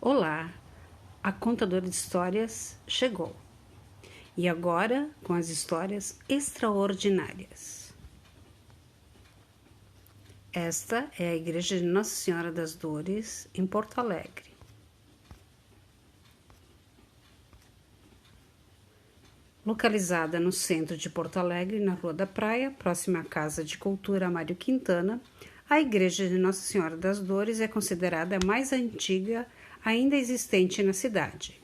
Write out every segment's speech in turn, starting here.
Olá, a contadora de histórias chegou. E agora com as histórias extraordinárias. Esta é a Igreja de Nossa Senhora das Dores, em Porto Alegre. Localizada no centro de Porto Alegre, na Rua da Praia, próxima à Casa de Cultura Mário Quintana, a Igreja de Nossa Senhora das Dores é considerada a mais antiga ainda existente na cidade.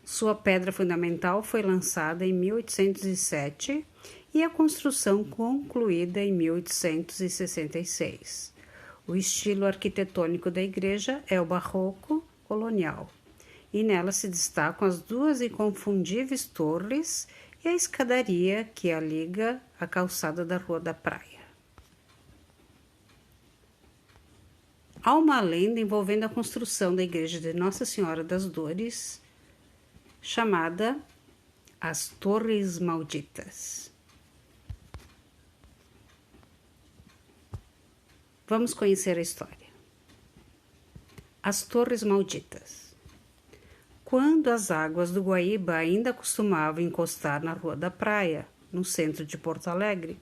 Sua pedra fundamental foi lançada em 1807 e a construção concluída em 1866. O estilo arquitetônico da igreja é o barroco colonial, e nela se destacam as duas inconfundíveis torres e a escadaria que a liga à calçada da Rua da Praia. Há uma lenda envolvendo a construção da igreja de Nossa Senhora das Dores, chamada As Torres Malditas. Vamos conhecer a história. As Torres Malditas. Quando as águas do Guaíba ainda costumavam encostar na Rua da Praia, no centro de Porto Alegre,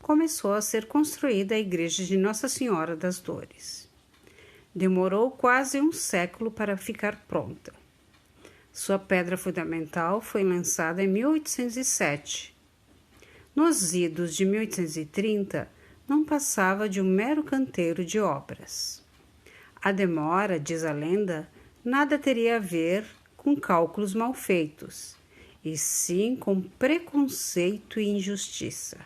começou a ser construída a igreja de Nossa Senhora das Dores. Demorou quase um século para ficar pronta. Sua pedra fundamental foi lançada em 1807. Nos idos de 1830, não passava de um mero canteiro de obras. A demora, diz a lenda, nada teria a ver com cálculos mal feitos, e sim com preconceito e injustiça.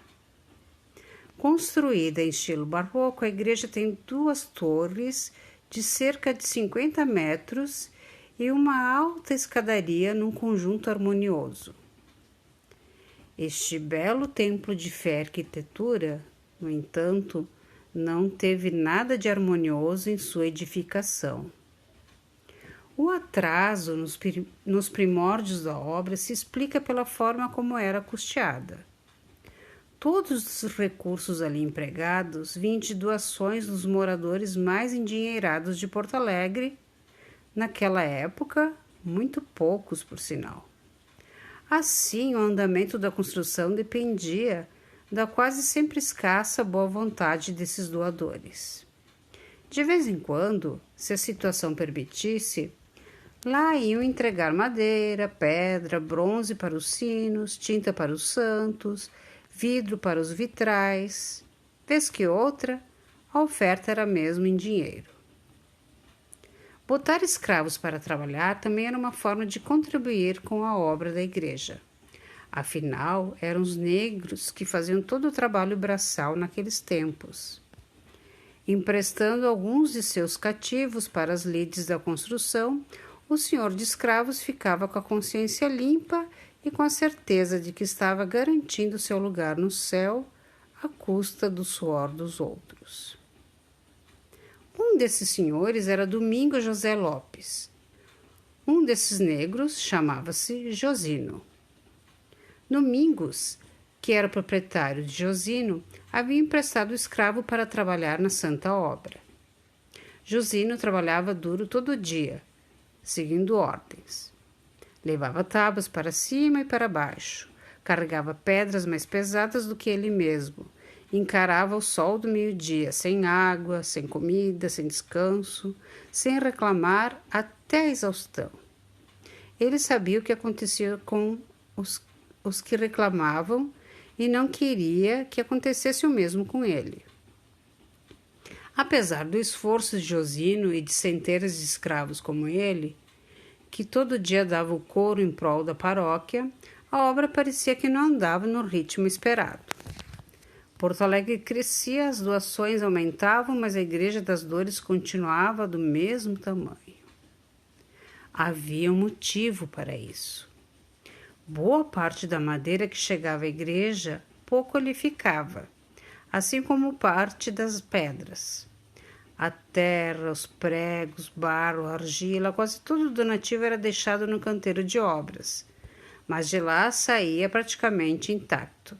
Construída em estilo barroco, a igreja tem duas torres de cerca de 50 metros e uma alta escadaria num conjunto harmonioso. Este belo templo de fé e arquitetura, no entanto, não teve nada de harmonioso em sua edificação. O atraso nos primórdios da obra se explica pela forma como era custeada. Todos os recursos ali empregados vinham de doações dos moradores mais endinheirados de Porto Alegre, naquela época, muito poucos, por sinal. Assim, o andamento da construção dependia da quase sempre escassa boa vontade desses doadores. De vez em quando, se a situação permitisse, lá iam entregar madeira, pedra, bronze para os sinos, tinta para os santos, vidro para os vitrais. Vez que outra, a oferta era mesmo em dinheiro. Botar escravos para trabalhar também era uma forma de contribuir com a obra da igreja. Afinal, eram os negros que faziam todo o trabalho braçal naqueles tempos. Emprestando alguns de seus cativos para as lides da construção, o senhor de escravos ficava com a consciência limpa e com a certeza de que estava garantindo seu lugar no céu à custa do suor dos outros. Um desses senhores era Domingo José Lopes. Um desses negros chamava-se Josino. Domingos, que era proprietário de Josino, havia emprestado o escravo para trabalhar na santa obra. Josino trabalhava duro todo dia, seguindo ordens. Levava tábuas para cima e para baixo, carregava pedras mais pesadas do que ele mesmo, encarava o sol do meio-dia, sem água, sem comida, sem descanso, sem reclamar até a exaustão. Ele sabia o que acontecia com os que reclamavam e não queria que acontecesse o mesmo com ele. Apesar do esforço de Josino e de centenas de escravos como ele, que todo dia dava o couro em prol da paróquia, a obra parecia que não andava no ritmo esperado. Porto Alegre crescia, as doações aumentavam, mas a Igreja das Dores continuava do mesmo tamanho. Havia um motivo para isso. Boa parte da madeira que chegava à igreja pouco lhe ficava, assim como parte das pedras. A terra, os pregos, barro, argila, quase todo o donativo era deixado no canteiro de obras, mas de lá saía praticamente intacto.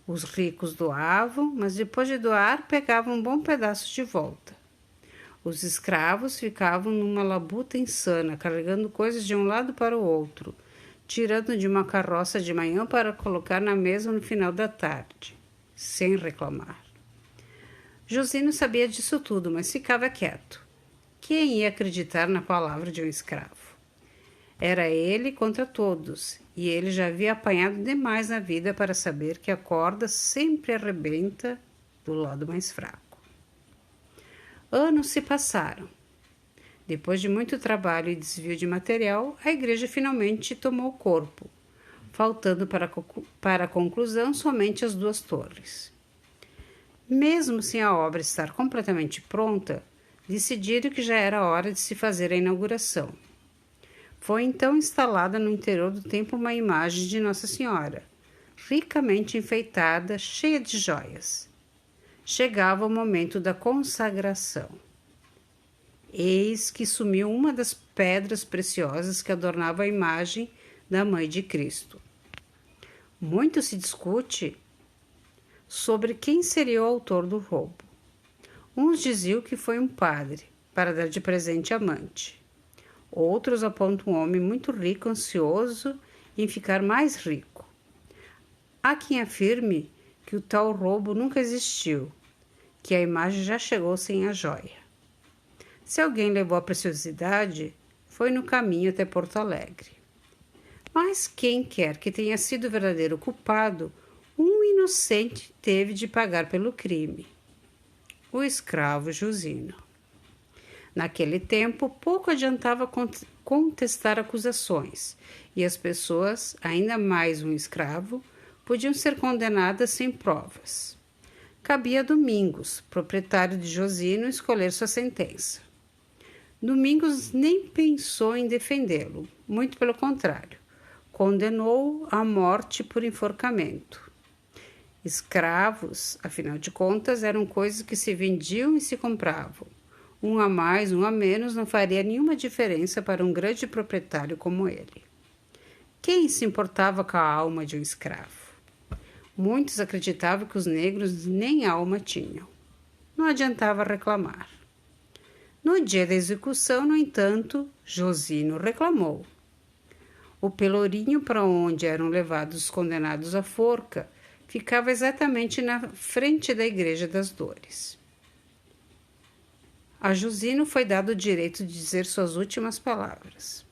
Os ricos doavam, mas depois de doar, pegavam um bom pedaço de volta. Os escravos ficavam numa labuta insana, carregando coisas de um lado para o outro, tirando de uma carroça de manhã para colocar na mesa no final da tarde, sem reclamar. Josino sabia disso tudo, mas ficava quieto. Quem ia acreditar na palavra de um escravo? Era ele contra todos, e ele já havia apanhado demais na vida para saber que a corda sempre arrebenta do lado mais fraco. Anos se passaram. Depois de muito trabalho e desvio de material, a igreja finalmente tomou corpo, faltando para a conclusão somente as 2 torres. Mesmo sem a obra estar completamente pronta, decidiram que já era hora de se fazer a inauguração. Foi então instalada no interior do templo uma imagem de Nossa Senhora, ricamente enfeitada, cheia de joias. Chegava o momento da consagração. Eis que sumiu uma das pedras preciosas que adornava a imagem da Mãe de Cristo. Muito se discute sobre quem seria o autor do roubo. Uns diziam que foi um padre, para dar de presente a amante. Outros apontam um homem muito rico, ansioso em ficar mais rico. Há quem afirme que o tal roubo nunca existiu, que a imagem já chegou sem a joia. Se alguém levou a preciosidade, foi no caminho até Porto Alegre. Mas quem quer que tenha sido o verdadeiro culpado, um inocente teve de pagar pelo crime. O escravo Josino. Naquele tempo, pouco adiantava contestar acusações, e as pessoas, ainda mais um escravo, podiam ser condenadas sem provas. Cabia a Domingos, proprietário de Josino, escolher sua sentença. Domingos nem pensou em defendê-lo, muito pelo contrário, condenou-o à morte por enforcamento. Escravos, afinal de contas, eram coisas que se vendiam e se compravam. Um a mais, um a menos, não faria nenhuma diferença para um grande proprietário como ele. Quem se importava com a alma de um escravo? Muitos acreditavam que os negros nem alma tinham. Não adiantava reclamar. No dia da execução, no entanto, Josino reclamou. O pelourinho para onde eram levados os condenados à forca ficava exatamente na frente da Igreja das Dores. A Josino foi dado o direito de dizer suas últimas palavras.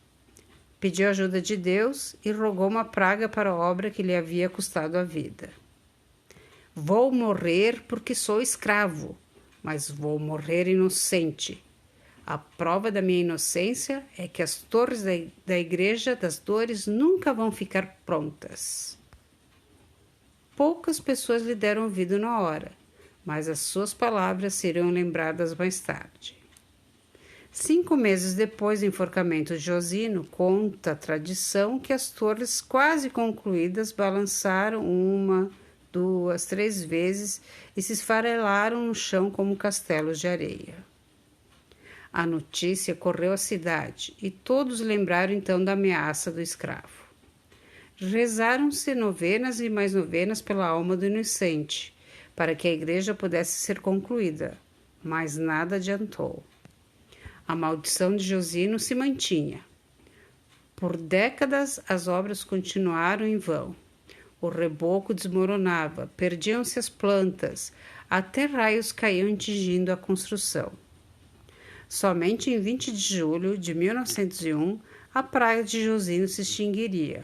Pediu ajuda de Deus e rogou uma praga para a obra que lhe havia custado a vida. Vou morrer porque sou escravo, mas vou morrer inocente. A prova da minha inocência é que as torres da Igreja das Dores nunca vão ficar prontas. Poucas pessoas lhe deram ouvido na hora, mas as suas palavras seriam lembradas mais tarde. 5 meses depois do enforcamento de Josino, conta a tradição que as torres quase concluídas balançaram 1, 2, 3 vezes e se esfarelaram no chão como castelos de areia. A notícia correu à cidade e todos lembraram então da ameaça do escravo. Rezaram-se novenas e mais novenas pela alma do inocente, para que a igreja pudesse ser concluída, mas nada adiantou. A maldição de Josino se mantinha. Por décadas as obras continuaram em vão. O reboco desmoronava, perdiam-se as plantas, até raios caíam atingindo a construção. Somente em 20 de julho de 1901, a praia de Josino se extinguiria.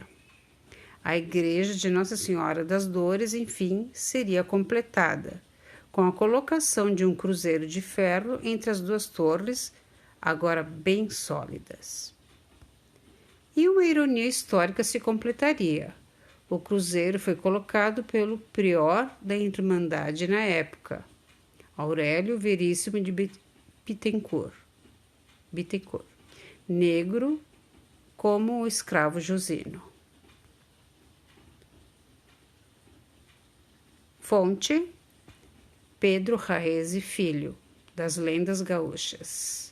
A igreja de Nossa Senhora das Dores, enfim, seria completada, com a colocação de um cruzeiro de ferro entre as 2 torres, agora bem sólidas. E uma ironia histórica se completaria. O cruzeiro foi colocado pelo prior da Irmandade na época, Aurélio Veríssimo de Bittencourt, negro como o escravo Josino. Fonte: Pedro Raese Filho, das Lendas Gaúchas.